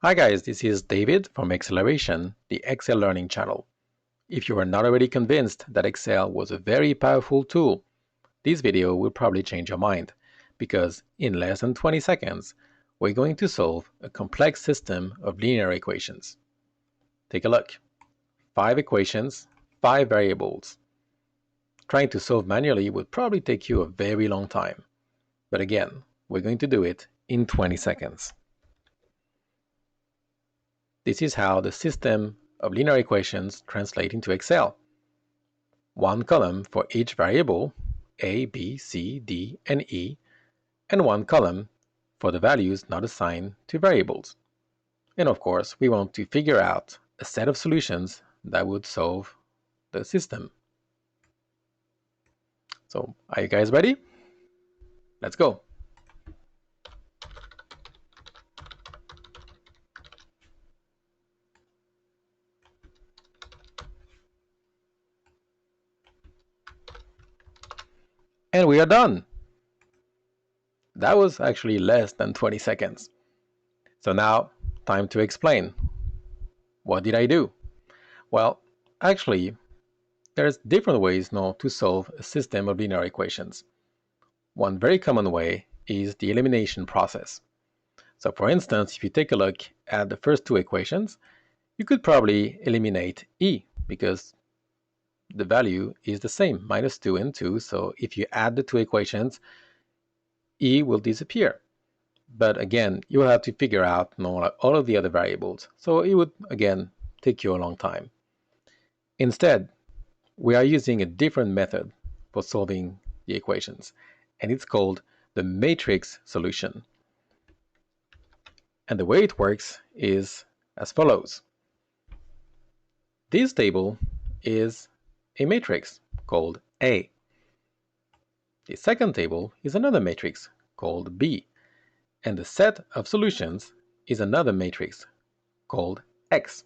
Hi guys, this is David from Xceleration, the Excel learning channel. If you are not already convinced that Excel was a very powerful tool, this video will probably change your mind, because in less than 20 seconds, we're going to solve a complex system of linear equations. Take a look. 5 equations, 5 variables. Trying to solve manually would probably take you a very long time. But again, we're going to do it in 20 seconds. This is how the system of linear equations translate into Excel. One column for each variable, A, B, C, D, and E, and one column for the values not assigned to variables. And of course, we want to figure out a set of solutions that would solve the system. So, are you guys ready? Let's go. And we are done. That was actually less than 20 seconds. So now, time to explain. What did I do? Well, actually, there's different ways now to solve a system of linear equations. One very common way is the elimination process. So for instance, if you take a look at the first two equations, you could probably eliminate E because the value is the same, -2 and 2. So if you add the two equations, E will disappear. But again, you will have to figure out all of the other variables. So it would, again, take you a long time. Instead, we are using a different method for solving the equations, and it's called the matrix solution. And the way it works is as follows. This table is a matrix called A. The second table is another matrix called B. And the set of solutions is another matrix called X.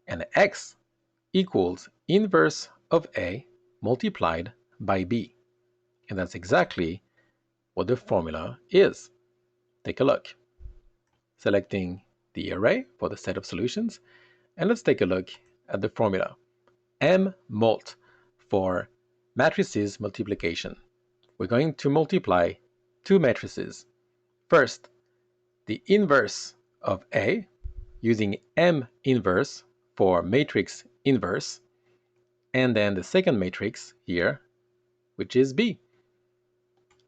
And X equals inverse of A multiplied by B. And that's exactly what the formula is. Take a look. Selecting the array for the set of solutions, and let's take a look at the formula. M mult for matrices multiplication. We're going to multiply two matrices. First, the inverse of A using M inverse for matrix inverse, and then the second matrix here, which is B.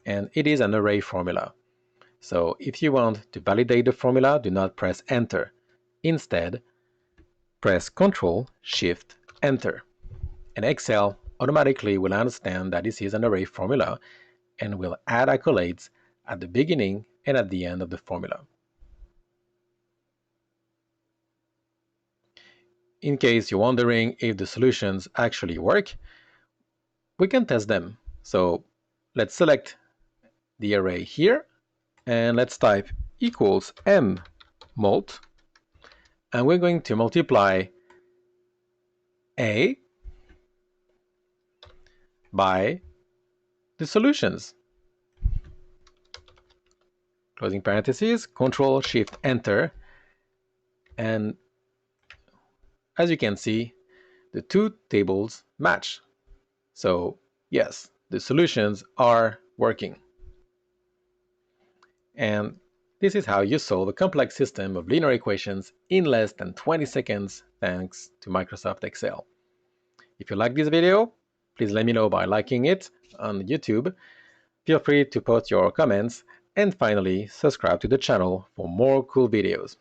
And it is an array formula. So if you want to validate the formula, do not press enter. Instead, press Ctrl Shift Enter. And Excel automatically will understand that this is an array formula and will add accolades at the beginning and at the end of the formula. In case you're wondering if the solutions actually work, we can test them. So let's select the array here, and let's type equals M mult, and we're going to multiply A by the solutions. Closing parentheses, Control Shift Enter, and as you can see, the two tables match. So yes, the solutions are working. And this is how you solve a complex system of linear equations in less than 20 seconds thanks to Microsoft Excel. If you like this video, please let me know by liking it on YouTube. Feel free to post your comments, and finally, subscribe to the channel for more cool videos.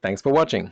Thanks for watching.